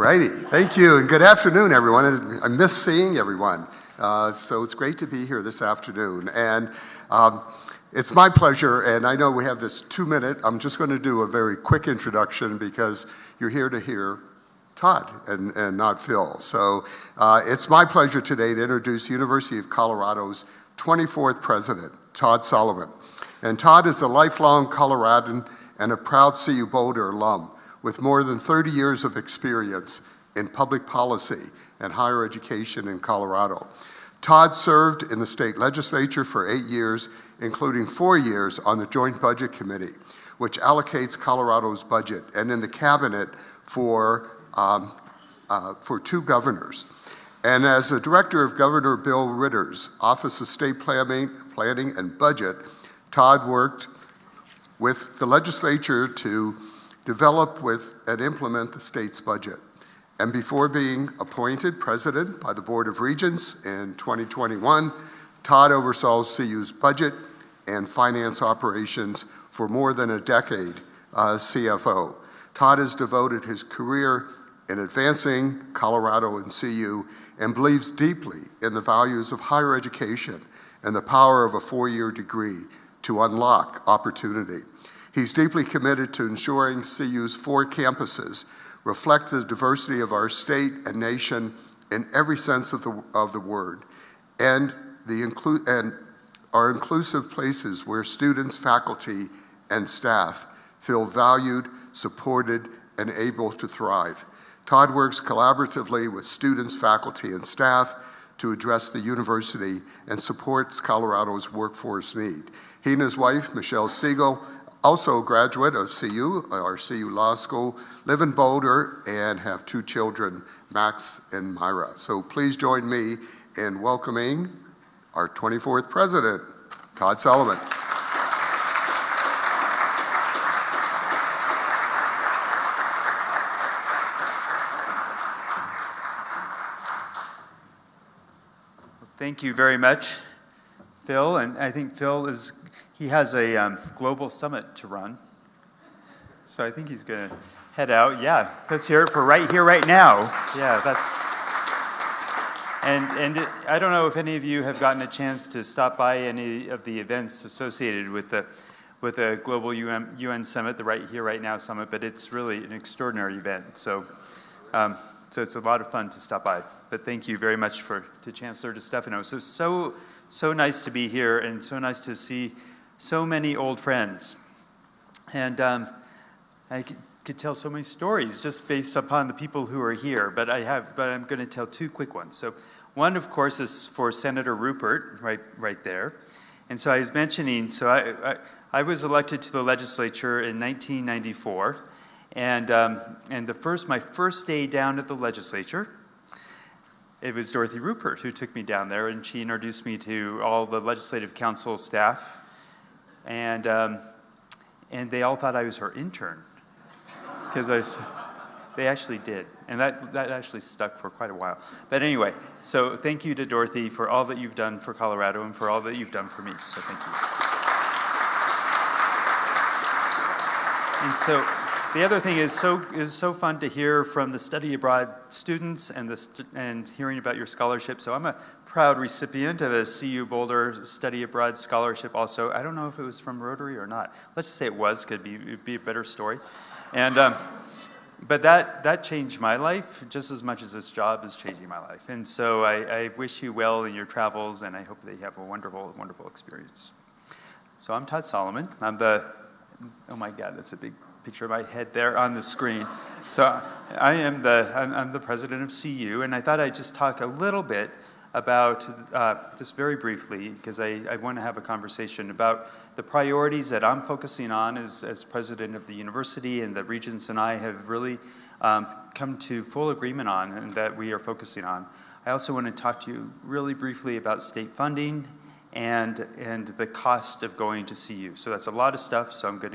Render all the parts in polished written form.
righty, thank you, and good afternoon, everyone. I miss seeing everyone, so it's great to be here this afternoon. And it's my pleasure, and I know we have this 2-minute. I'm just going to do a very quick introduction because you're here to hear Todd and not Phil. So it's my pleasure today to introduce University of Colorado's 24th president, Todd Saliman. And Todd is a lifelong Coloradan and a proud CU Boulder alum with more than 30 years of experience in public policy and higher education in Colorado. Todd served in the state legislature for 8 years, including 4 years on the Joint Budget Committee, which allocates Colorado's budget, and in the cabinet for 2 governors. And as the director of Governor Bill Ritter's Office of State Planning and Budget, Todd worked with the legislature to develop with and implement the state's budget. And before being appointed president by the Board of Regents in 2021, Todd oversaw CU's budget and finance operations for more than a decade as CFO. Todd has devoted his career in advancing Colorado and CU and believes deeply in the values of higher education and the power of a 4-year degree to unlock opportunity. He's deeply committed to ensuring CU's 4 campuses reflect the diversity of our state and nation in every sense of the word, and are inclusive places where students, faculty, and staff feel valued, supported, and able to thrive. Todd works collaboratively with students, faculty, and staff to address the university and supports Colorado's workforce need. He and his wife, Michelle Siegel, also a graduate of CU, our CU Law School, live in Boulder and have 2 children, Max and Myra. So please join me in welcoming our 24th president, Todd Saliman. Thank you very much, Phil. And I think Phil he has a global summit to run. So I think he's going to head out. Yeah, let's hear it for right here, right now. Yeah, that's. And I don't know if any of you have gotten a chance to stop by any of the events associated with the Global UN Summit, the Right Here, Right Now Summit, but it's really an extraordinary event. So it's a lot of fun to stop by. But thank you very much to Chancellor DeStefano. So nice to be here and so nice to see so many old friends. And I could tell so many stories just based upon the people who are here, but I'm going to tell 2 quick ones. So one, of course, is for Senator Rupert, right there. And so I was mentioning, so I was elected to the legislature in 1994, and my first day down at the legislature, it was Dorothy Rupert who took me down there, and she introduced me to all the legislative council staff, and they all thought I was her intern, because they actually did, and that actually stuck for quite a while. But anyway, so thank you to Dorothy for all that you've done for Colorado and for all that you've done for me. So thank you. And so the other thing is so fun to hear from the study abroad students and hearing about your scholarship. So I'm a proud recipient of a CU Boulder study abroad scholarship also. I don't know if it was from Rotary or not. Let's just say it was, it'd be a better story. And but that changed my life just as much as this job is changing my life. And so I wish you well in your travels, and I hope that you have a wonderful, wonderful experience. So I'm Todd Saliman. Oh my God, that's a big picture of my head there on the screen. So I'm the president of CU, and I thought I'd just talk a little bit about, just very briefly, because I want to have a conversation about the priorities that I'm focusing on as president of the university, and that Regents and I have really come to full agreement on, and that we are focusing on. I also want to talk to you really briefly about state funding and the cost of going to CU. So that's a lot of stuff, so I'm going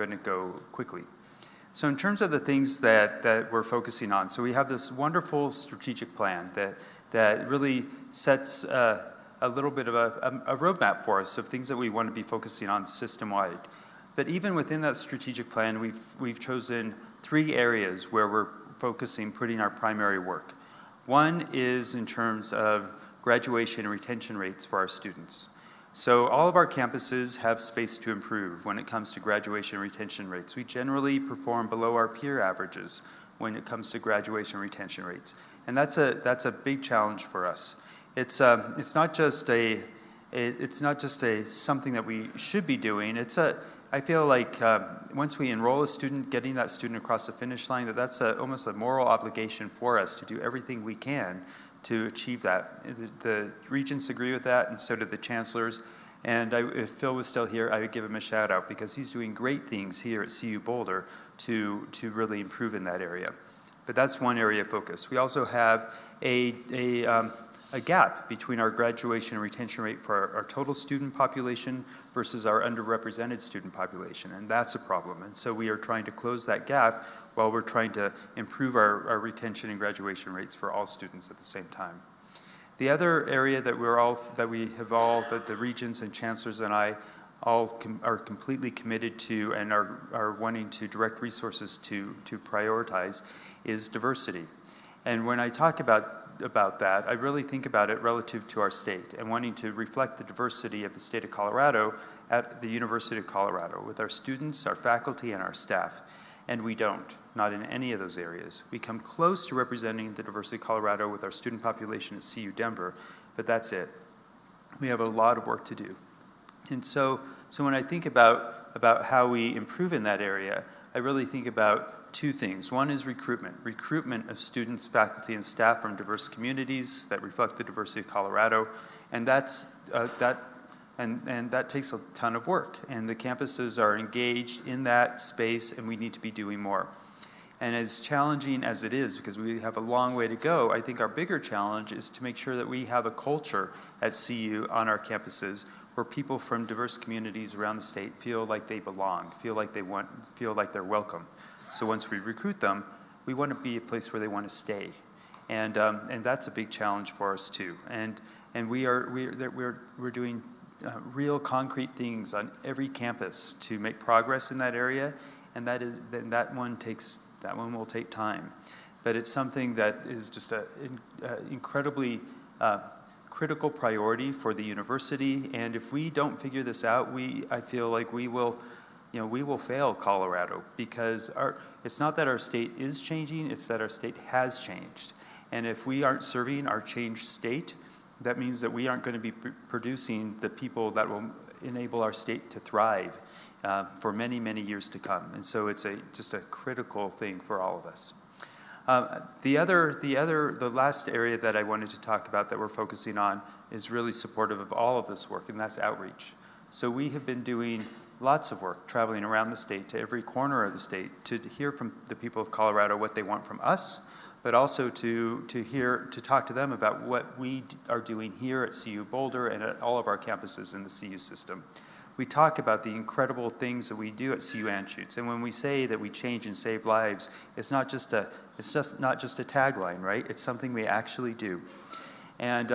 to go quickly. So in terms of the things that we're focusing on, so we have this wonderful strategic plan that really sets a little bit of a roadmap for us of things that we want to be focusing on system-wide. But even within that strategic plan, we've chosen 3 areas where we're putting our primary work. One is in terms of graduation and retention rates for our students. So all of our campuses have space to improve when it comes to graduation and retention rates. We generally perform below our peer averages when it comes to graduation and retention rates. And that's a big challenge for us. It's not just something that we should be doing. I feel like once we enroll a student, getting that student across the finish line, that's almost a moral obligation for us to do everything we can to achieve that. The regents agree with that, and so do the chancellors. And if Phil was still here, I would give him a shout out because he's doing great things here at CU Boulder to really improve in that area. But that's one area of focus. We also have a gap between our graduation and retention rate for our total student population versus our underrepresented student population, and that's a problem. And so we are trying to close that gap while we're trying to improve our retention and graduation rates for all students at the same time. The other area that the regents and chancellors and I all are completely committed to and are wanting to direct resources to prioritize is diversity. And when I talk about that, I really think about it relative to our state and wanting to reflect the diversity of the state of Colorado at the University of Colorado with our students, our faculty, and our staff. And we don't, not in any of those areas. We come close to representing the diversity of Colorado with our student population at CU Denver, but that's it. We have a lot of work to do. And so when I think about how we improve in that area, I really think about two things. One is recruitment of students, faculty, and staff from diverse communities that reflect the diversity of Colorado, and that takes a ton of work. And the campuses are engaged in that space, and we need to be doing more. And as challenging as it is, because we have a long way to go, I think our bigger challenge is to make sure that we have a culture at CU on our campuses where people from diverse communities around the state feel like they belong, feel like they're welcome. So once we recruit them, we want to be a place where they want to stay, and that's a big challenge for us too. And we're doing real concrete things on every campus to make progress in that area, and that one will take time. But it's something that is just an incredibly critical priority for the university. And if we don't figure this out, I feel like we will fail Colorado, because it's not that our state is changing, it's that our state has changed. And if we aren't serving our changed state, that means that we aren't going to be producing the people that will enable our state to thrive for many, many years to come. And so it's just a critical thing for all of us. The last area that I wanted to talk about that we're focusing on is really supportive of all of this work, and that's outreach. So we have been doing lots of work traveling around the state to every corner of the state to hear from the people of Colorado what they want from us, but also to talk to them about what we are doing here at CU Boulder and at all of our campuses in the CU system. We talk about the incredible things that we do at CU Anschutz, and when we say that we change and save lives, it's not just a tagline, right? It's something we actually do. And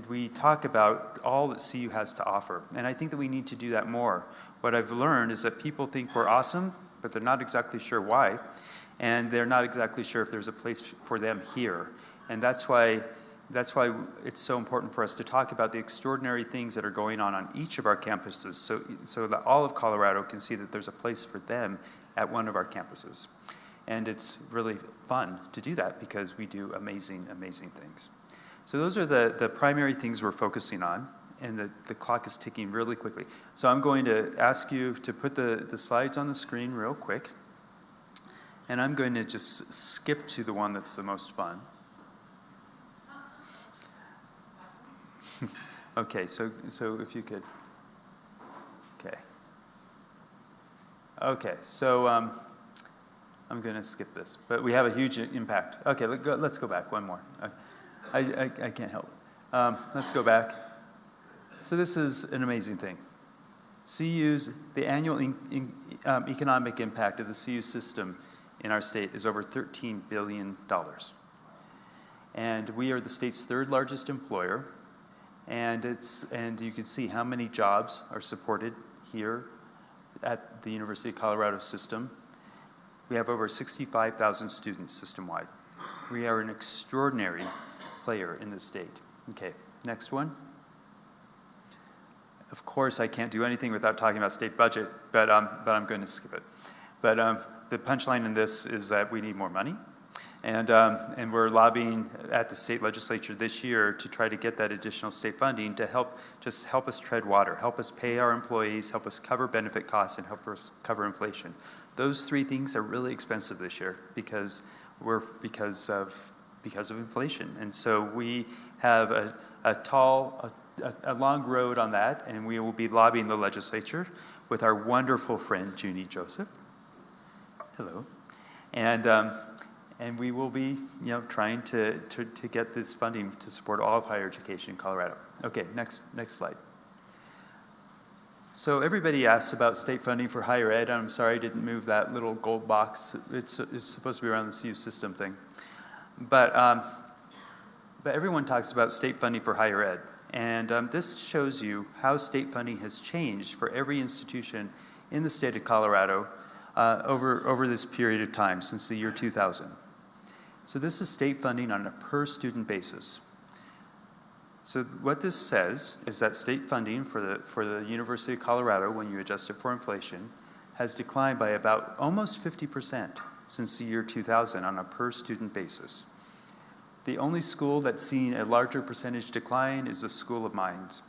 we talk about all that CU has to offer. And I think that we need to do that more. What I've learned is that people think we're awesome, but they're not exactly sure why. And they're not exactly sure if there's a place for them here. And that's why it's so important for us to talk about the extraordinary things that are going on each of our campuses so that all of Colorado can see that there's a place for them at one of our campuses. And it's really fun to do that because we do amazing, amazing things. So those are the primary things we're focusing on, and the clock is ticking really quickly. So I'm going to ask you to put the slides on the screen real quick, and I'm going to just skip to the one that's the most fun. Okay, so if you could. Okay, so I'm going to skip this, but we have a huge impact. Okay, let's go back one more. I can't help it. Let's go back. So this is an amazing thing. The annual economic impact of the CU system in our state is over $13 billion. And we are the state's third largest employer. And you can see how many jobs are supported here at the University of Colorado system. We have over 65,000 students system-wide. We are an extraordinary player in the state. Okay, next one. Of course, I can't do anything without talking about state budget, but I'm going to skip it. But the punchline in this is that we need more money. And we're lobbying at the state legislature this year to try to get that additional state funding to help us tread water, help us pay our employees, help us cover benefit costs, and help us cover inflation. Those three things are really expensive this year because of inflation. And so we have a long road on that, and we will be lobbying the legislature with our wonderful friend Junie Joseph. Hello. And we will be, trying to get this funding to support all of higher education in Colorado. Okay, next slide. So everybody asks about state funding for higher ed. I'm sorry I didn't move that little gold box. It's supposed to be around the CU system thing. But everyone talks about state funding for higher ed. And this shows you how state funding has changed for every institution in the state of Colorado over this period of time since the year 2000. So this is state funding on a per student basis. So what this says is that state funding for the University of Colorado, when you adjust it for inflation, has declined by about almost 50% since the year 2000 on a per student basis. The only school that's seen a larger percentage decline is the School of Mines.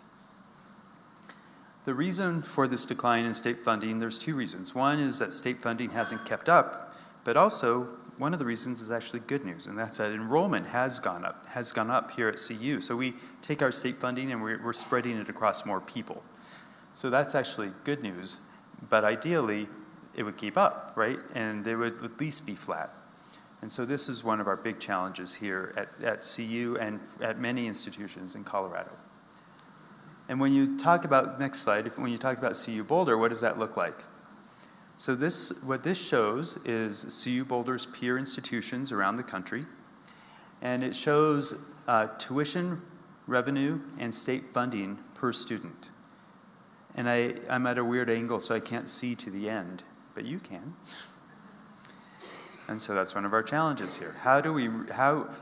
The reason for this decline in state funding, there's two reasons. One is that state funding hasn't kept up, but also one of the reasons is actually good news, and that's that enrollment has gone up here at CU. So we take our state funding and we're spreading it across more people. So that's actually good news, but ideally it would keep up, right? And it would at least be flat. And so this is one of our big challenges here at CU and at many institutions in Colorado. And when you talk about, next slide, when you talk about CU Boulder, what does that look like? So what this shows is CU Boulder's peer institutions around the country, and it shows tuition, revenue, and state funding per student. And I'm at a weird angle, so I can't see to the end, but you can. And so that's one of our challenges here.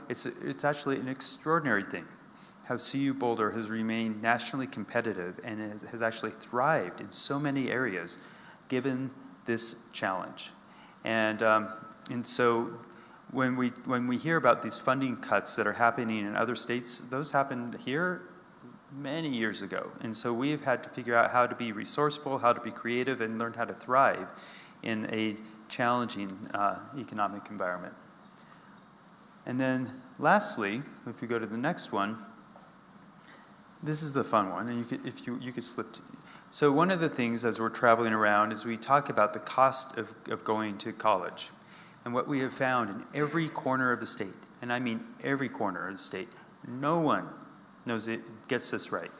It's actually an extraordinary thing how CU Boulder has remained nationally competitive and has actually thrived in so many areas given this challenge. And so when we hear about these funding cuts that are happening in other states, those happened here many years ago. And so we've had to figure out how to be resourceful, how to be creative, and learn how to thrive in a challenging economic environment. And then lastly, if we go to the next one, this is the fun one, and you could slip to. So one of the things as we're traveling around is we talk about the cost of going to college. And what we have found in every corner of the state, and I mean every corner of the state, no one knows it gets this right.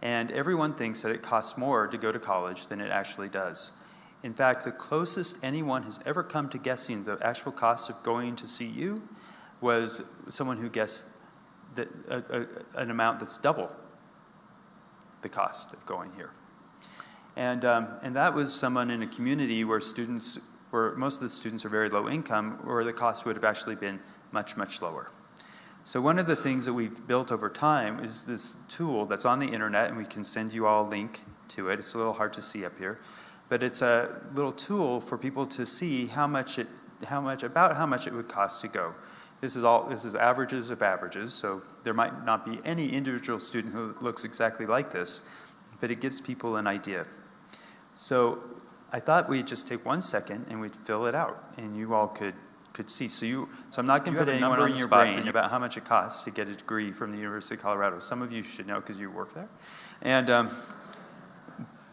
And everyone thinks that it costs more to go to college than it actually does. In fact, the closest anyone has ever come to guessing the actual cost of going to CU was someone who guessed that an amount that's double the cost of going here. And that was someone in a community where most of the students are very low income, where the cost would have actually been much, much lower. So one of the things that we've built over time is this tool that's on the internet, and we can send you all a link to it. It's a little hard to see up here, but it's a little tool for people to see how much it would cost to go. This is averages of averages, so there might not be any individual student who looks exactly like this, but it gives people an idea. So I thought we'd just take 1 second and we'd fill it out, and you all could see. So I'm not going to put anyone on the spot about how much it costs to get a degree from the University of Colorado. Some of you should know because you work there, and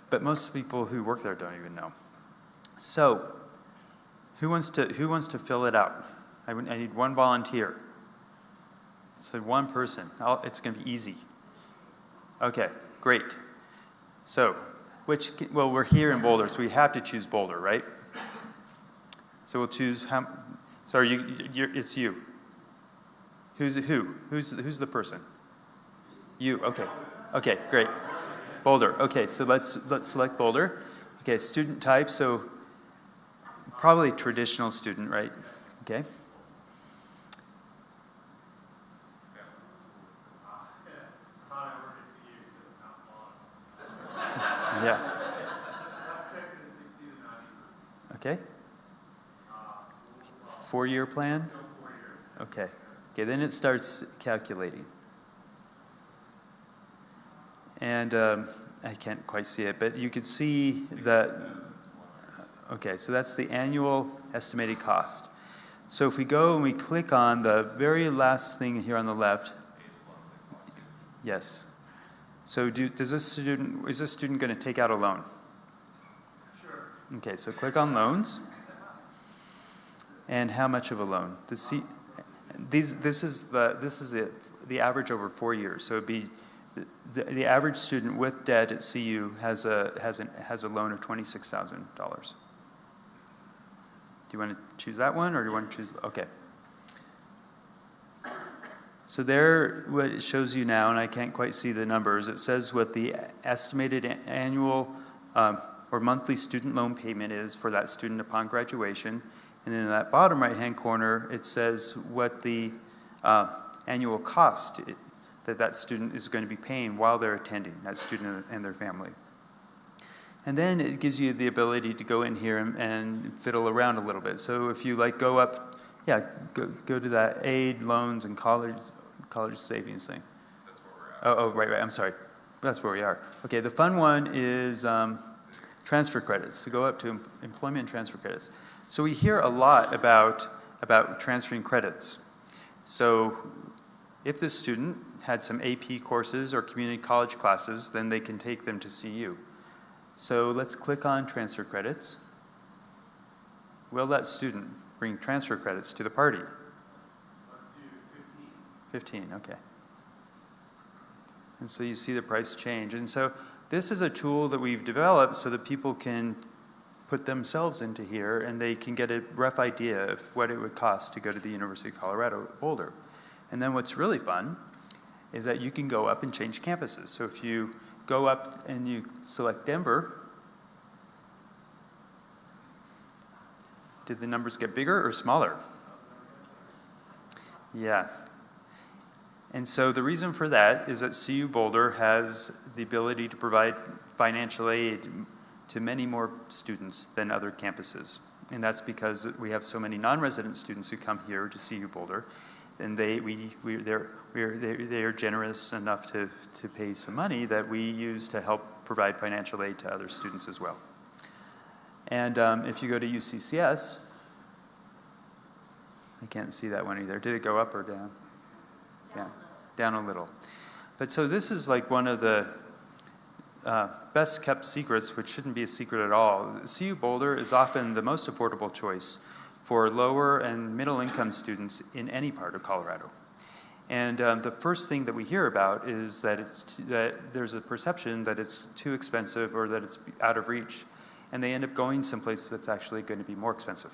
but most people who work there don't even know. So who wants to fill it out? I need one volunteer. So one person. It's going to be easy. Okay, great. So we're here in Boulder, so we have to choose Boulder, right? So we'll choose. So it's you. Who's the person? You. Okay. Okay. Great. Boulder. Okay. So let's select Boulder. Okay. Student type. So probably traditional student, right? Okay. Yeah. Okay. 4-year plan? Okay. Okay, then it starts calculating. And I can't quite see it, but you could see that, okay, so that's the annual estimated cost. So if we go and we click on the very last thing here on the left, yes. So is this student going to take out a loan? Sure. Okay, so click on loans. And how much of a loan? This is the average over 4 years. So it'd be the average student with debt at CU has a loan of $26,000. Do you want to choose that one, or do you want to choose? Okay. So there, what it shows you now, and I can't quite see the numbers, it says what the estimated annual or monthly student loan payment is for that student upon graduation. And then in that bottom right-hand corner, it says what the annual cost that student is going to be paying while they're attending, that student and their family. And then it gives you the ability to go in here and fiddle around a little bit. So if you go up, go to that aid, loans, and college savings thing. That's where we're at. Right, I'm sorry. That's where we are. Okay, the fun one is transfer credits. So go up to employment and transfer credits. So we hear a lot about transferring credits. So if the student had some AP courses or community college classes, then they can take them to CU. So let's click on transfer credits. Will that student bring transfer credits to the party? Let's do 15. 15, okay. And so you see the price change. And so this is a tool that we've developed so that people can put themselves into here and they can get a rough idea of what it would cost to go to the University of Colorado Boulder. And then what's really fun is that you can go up and change campuses. So if you go up and you select Denver, did the numbers get bigger or smaller? Yeah. And so the reason for that is that CU Boulder has the ability to provide financial aid to many more students than other campuses. And that's because we have so many non-resident students who come here to CU Boulder, and they are generous enough to pay some money that we use to help provide financial aid to other students as well. And if you go to UCCS, I can't see that one either. Did it go up or down? Down a little. But so this is like one of the best kept secrets, which shouldn't be a secret at all. CU Boulder is often the most affordable choice for lower and middle income students in any part of Colorado. And the first thing that we hear about is that there's a perception that it's too expensive or that it's out of reach, and they end up going someplace that's actually going to be more expensive.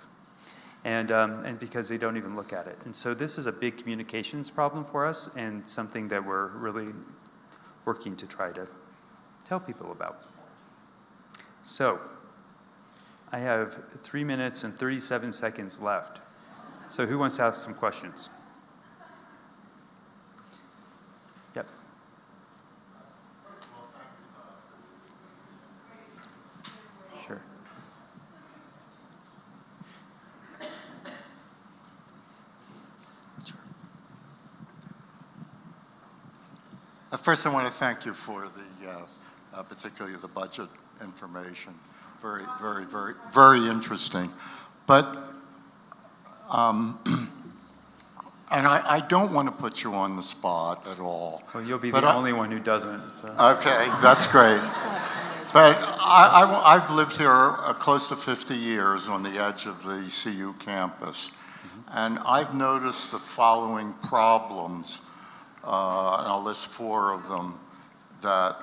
And because they don't even look at it. And so this is a big communications problem for us and something that we're really working to try to tell people about. So I have 3 minutes and 37 seconds left. So who wants to ask some questions? Yep. Sure. First, I want to thank you for the, particularly the budget information. Very, very, very, very interesting. But, and I don't want to put you on the spot at all. Well, you'll be the only one who doesn't. So. Okay, that's great. But I've lived here close to 50 years on the edge of the CU campus. And I've noticed the following problems, and I'll list 4 of them that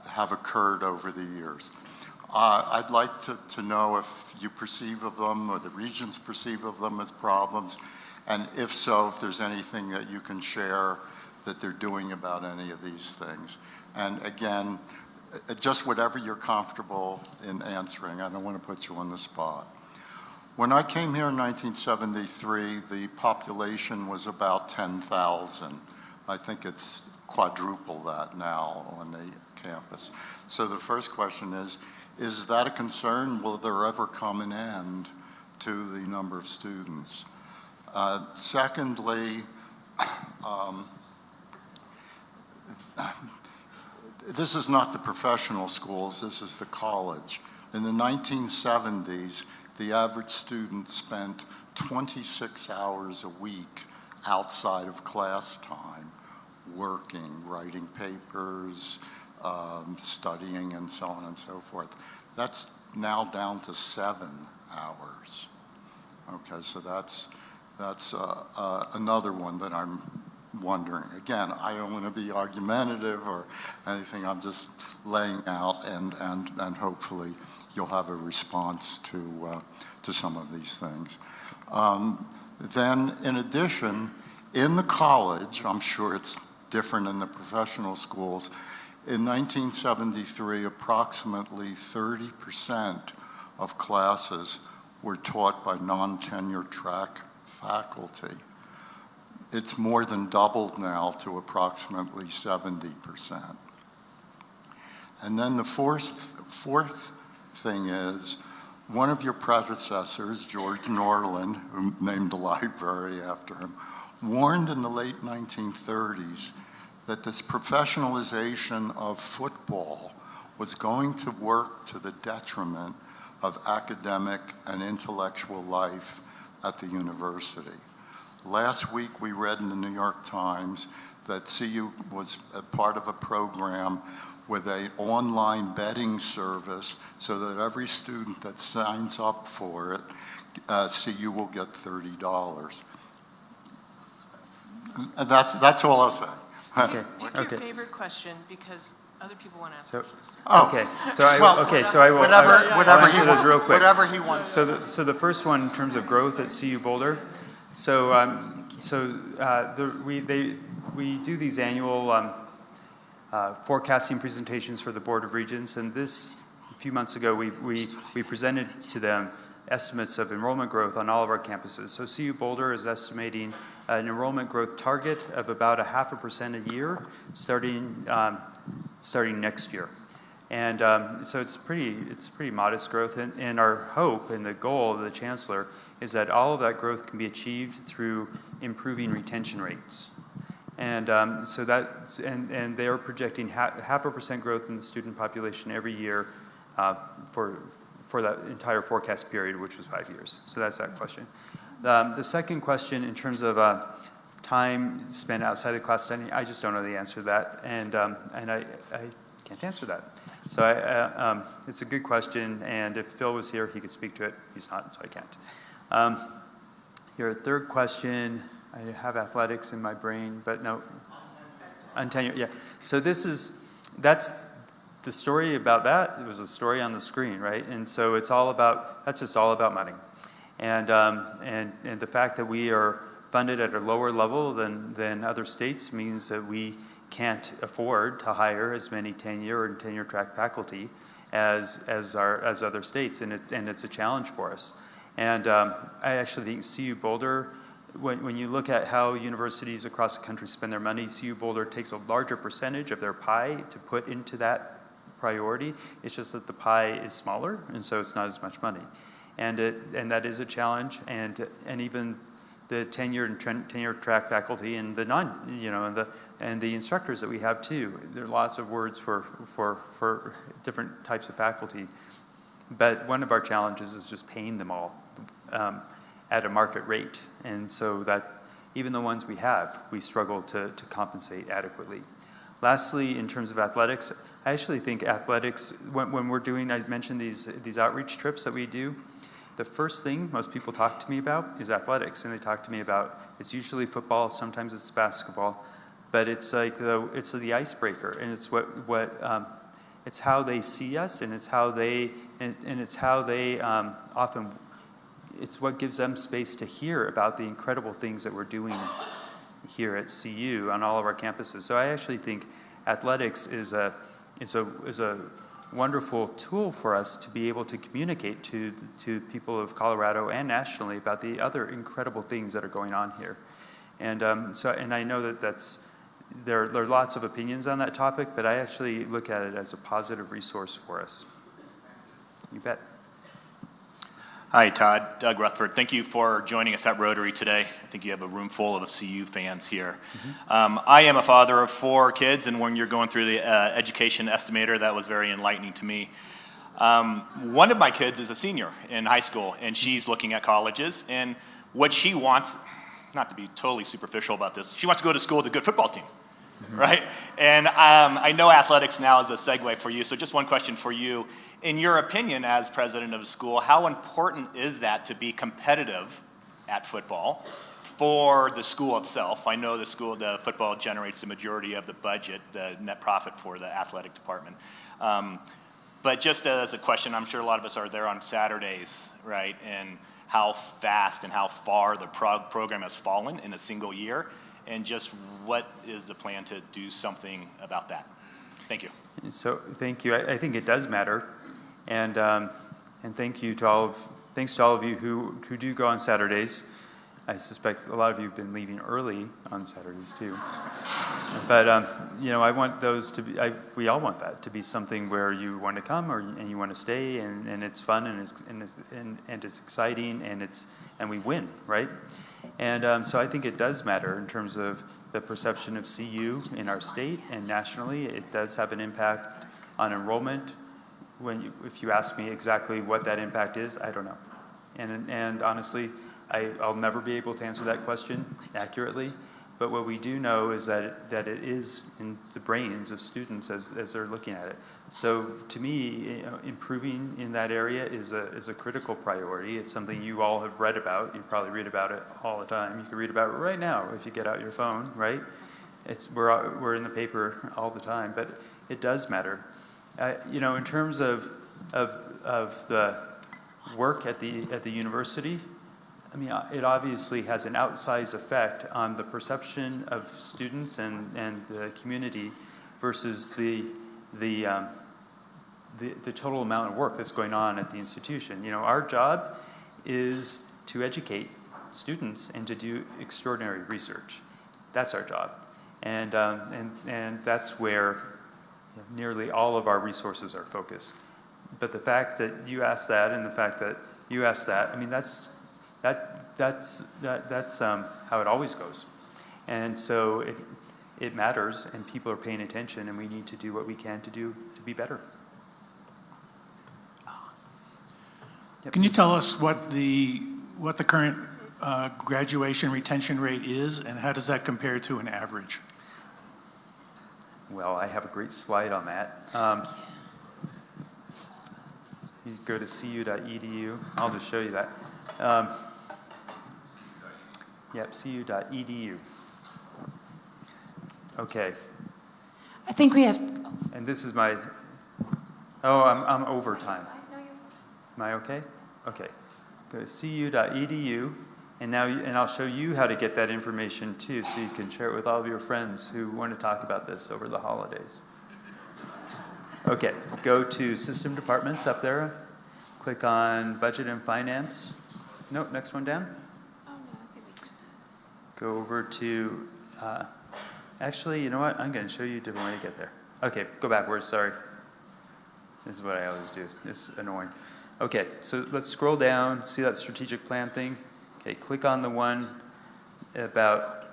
have occurred over the years. I'd like to know if you perceive of them or the regions perceive of them as problems, and if so, if there's anything that you can share that they're doing about any of these things. And again, just whatever you're comfortable in answering. I don't want to put you on the spot. When I came here in 1973, the population was about 10,000. I think it's quadruple that now on the campus. So the first question is that a concern? Will there ever come an end to the number of students? Secondly, this is not the professional schools, this is the college. In the 1970s, the average student spent 26 hours a week outside of class time, working, writing papers, studying, and so on and so forth. That's now down to 7 hours. Okay, so that's another one that I'm wondering. Again, I don't want to be argumentative or anything. I'm just laying out, and hopefully you'll have a response to some of these things. Then, in addition, in the college, I'm sure it's different in the professional schools, in 1973, approximately 30% of classes were taught by non-tenure track faculty. It's more than doubled now to approximately 70%. And then the fourth thing is, one of your predecessors, George Norland, who named a library after him, warned in the late 1930s that this professionalization of football was going to work to the detriment of academic and intellectual life at the university. Last week we read in the New York Times that CU was a part of a program with an online betting service so that every student that signs up for it, CU will get $30. And that's all I'll say. Okay. Pick your favorite question, because other people want to ask questions. Okay, so I will Whatever answer those real quick. Whatever he wants. So the first one in terms of growth at CU Boulder. We do these annual forecasting presentations for the Board of Regents, and a few months ago we presented to them estimates of enrollment growth on all of our campuses. So CU Boulder is estimating an enrollment growth target of about 0.5% a year starting next year. And so it's pretty modest growth, and our hope and the goal of the Chancellor is that all of that growth can be achieved through improving retention rates. And so that's, and they are projecting 0.5% growth in the student population every year for that entire forecast period, which was 5 years. So that's that question. The second question, in terms of time spent outside of class studying, I just don't know the answer to that, and I can't answer that. So it's a good question, and if Phil was here, he could speak to it. He's not, so I can't. Your third question, I have athletics in my brain, but no. Untenure, yeah. So that's the story about that. It was a story on the screen, right? And so that's just all about money. And the fact that we are funded at a lower level than other states means that we can't afford to hire as many tenure and tenure track faculty as other states, and it's a challenge for us. And I actually think CU Boulder, when you look at how universities across the country spend their money, CU Boulder takes a larger percentage of their pie to put into that priority. It's just that the pie is smaller, and so it's not as much money. And that is a challenge, and even the tenure and tenure track faculty and the and the instructors that we have too. There are lots of words for different types of faculty, but one of our challenges is just paying them all at a market rate, and so that even the ones we have, we struggle to compensate adequately. Lastly, in terms of athletics, I actually think athletics, when we're doing, I mentioned these outreach trips that we do, the first thing most people talk to me about is athletics, and they talk to me about, it's usually football, sometimes it's basketball, but it's like it's the icebreaker, and it's it's how they see us, and it's how they often, it's what gives them space to hear about the incredible things that we're doing here at CU on all of our campuses. So I actually think athletics is a wonderful tool for us to be able to communicate to people of Colorado and nationally about the other incredible things that are going on here. And and I know that there are lots of opinions on that topic, but I actually look at it as a positive resource for us. You bet. Hi, Todd. Doug Rutherford. Thank you for joining us at Rotary today. I think you have a room full of CU fans here. I am a father of 4 kids, and when you're going through the education estimator, that was very enlightening to me. One of my kids is a senior in high school, and she's looking at colleges, and what she wants, not to be totally superficial about this, she wants to go to school with a good football team. Right? And I know athletics now is a segue for you, so just one question for you. In your opinion, as president of a school, how important is that to be competitive at football for the school itself? I know the football generates the majority of the budget, the net profit for the athletic department. But just as a question, I'm sure a lot of us are there on Saturdays, right? And how fast and how far the program has fallen in a single year. And just what is the plan to do something about that? Thank you. So thank you. I think it does matter, and thanks to all of you who do go on Saturdays. I suspect a lot of you have been leaving early on Saturdays too. But I want those to be. We all want that to be something where you want to come and you want to stay, and it's fun and it's exciting and we win, right? And so I think it does matter in terms of the perception of CU in our state and nationally. It does have an impact on enrollment. If you ask me exactly what that impact is, I don't know. And honestly, I'll never be able to answer that question accurately. But what we do know is that it is in the brains of students as they're looking at it. So to me, improving in that area is a critical priority. It's something you all have read about. You probably read about it all the time. You can read about it right now if you get out your phone, right? We're in the paper all the time, but it does matter. In terms of the work at the university, I mean, it obviously has an outsized effect on the perception of students and the community versus the total amount of work that's going on at the institution. Our job is to educate students and to do extraordinary research. That's our job, and that's where nearly all of our resources are focused. But the fact that you asked that, and the fact that you asked that, I mean, that's how it always goes. And so it matters, and people are paying attention, and we need to do what we can to be better. Yep. Can you tell us what the current graduation retention rate is, and how does that compare to an average? Well, I have a great slide on that. You go to cu.edu. I'll just show you that. Yep, cu.edu. Okay. I think we have. And this is my. Oh, I'm over time. Am I okay? Okay. Go to cu.edu, and I'll show you how to get that information too, so you can share it with all of your friends who want to talk about this over the holidays. Okay. Go to System Departments up there. Click on Budget and Finance. No, next one down. Oh, no, I think we can. Go over to, actually, you know what? I'm going to show you a different way to get there. Okay, go backwards, sorry. This is what I always do. It's annoying. Okay, so let's scroll down, see that strategic plan thing. Okay, click on the one about,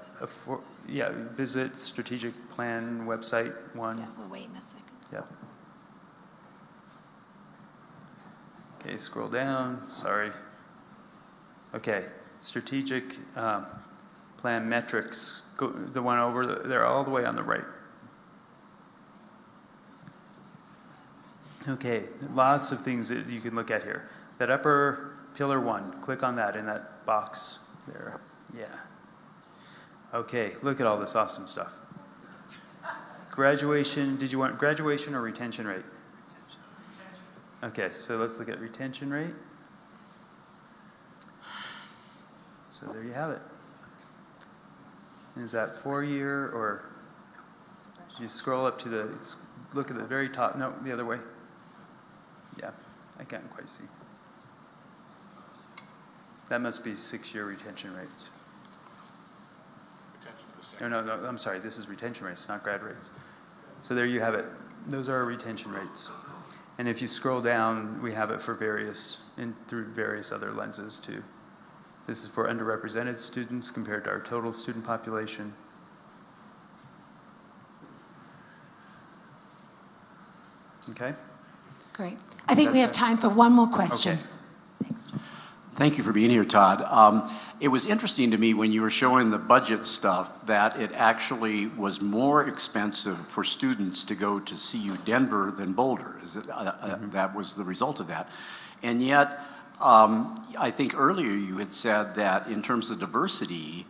visit strategic plan website one. Yeah, we'll wait in a second. Yep. Okay, scroll down, sorry. Okay, strategic plan metrics, go, the one over there all the way on the right. Okay, lots of things that you can look at here. That upper pillar one, click on that in that box there. Yeah. Okay, look at all this awesome stuff. Graduation, did you want graduation or retention rate? Okay, so let's look at retention rate. So there you have it. Is that 4-year, or you scroll up to look at the very top, no, the other way. I can't quite see. That must be 6-year retention rates. No, I'm sorry, this is retention rates, not grad rates. So there you have it. Those are our retention rates. And if you scroll down, we have it for through various other lenses too. This is for underrepresented students compared to our total student population. Okay? Great. I think we have time for one more question. Okay. Thanks, John. Thank you for being here, Todd. It was interesting to me when you were showing the budget stuff that it actually was more expensive for students to go to CU Denver than Boulder. That was the result of that. And yet, I think earlier you had said that in terms of diversity,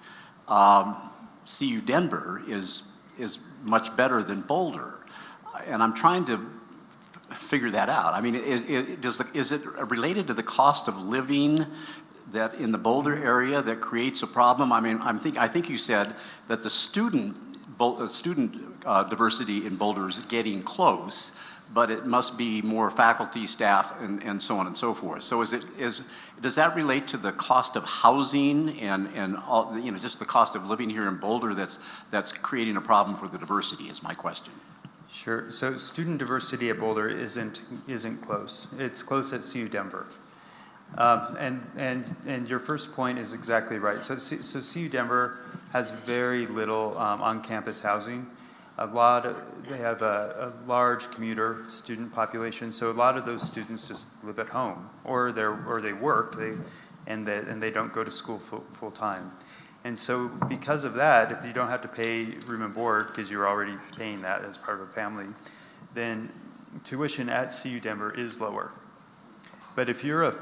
CU Denver is much better than Boulder. And I'm trying to figure that out. I mean, is it related to the cost of living that in the Boulder area that creates a problem? I mean, I think you said that the student diversity in Boulder is getting close, but it must be more faculty, staff, and so on and so forth. So does that relate to the cost of housing and all, just the cost of living here in Boulder that's creating a problem for the diversity is my question. Sure. So student diversity at Boulder isn't close. It's close at CU Denver. And your first point is exactly right. So CU Denver has very little on-campus housing. They have a large commuter student population. So a lot of those students just live at home, or they work, and they don't go to school full time. And so because of that, if you don't have to pay room and board because you're already paying that as part of a family, then tuition at CU Denver is lower. But if you're a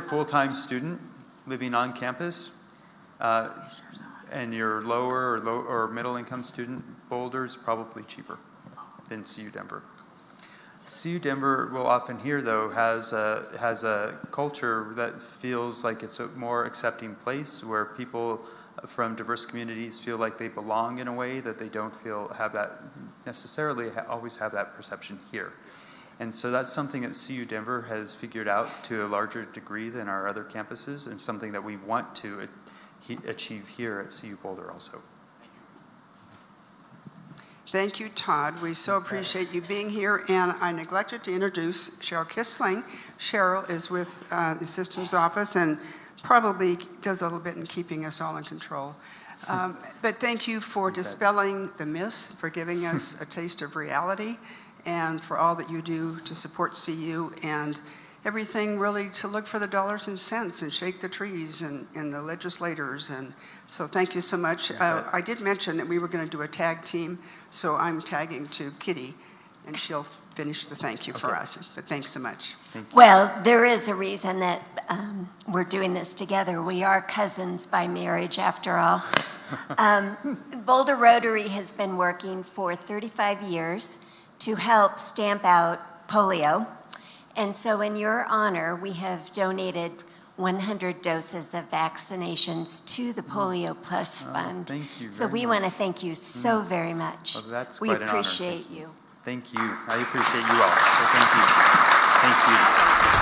full-time student living on campus, and you're lower or middle-income student, Boulder's probably cheaper than CU Denver. CU Denver, we'll often hear though, has a culture that feels like it's a more accepting place where people from diverse communities feel like they belong in a way that they don't always have that perception here. And so that's something that CU Denver has figured out to a larger degree than our other campuses, and something that we want to achieve here at CU Boulder also. Thank you, Todd. We so appreciate you being here. And I neglected to introduce Cheryl Kissling. Cheryl is with the systems office and probably does a little bit in keeping us all in control. But thank you for dispelling the myths, for giving us a taste of reality, and for all that you do to support CU and everything really to look for the dollars and cents and shake the trees and the legislators. And so thank you so much. I did mention that we were going to do a tag team, so I'm tagging to Kitty, and she'll finish the thank you for us. But thanks so much. Well, there is a reason that we're doing this together. We are cousins by marriage, after all. Boulder Rotary has been working for 35 years to help stamp out polio. And so in your honor, we have donated 100 doses of vaccinations to the Polio Plus Fund. Thank you. So we want to thank you so very much. Well, that's we quite an honor. appreciate you. Thank you. I appreciate you all. So thank you. Thank you.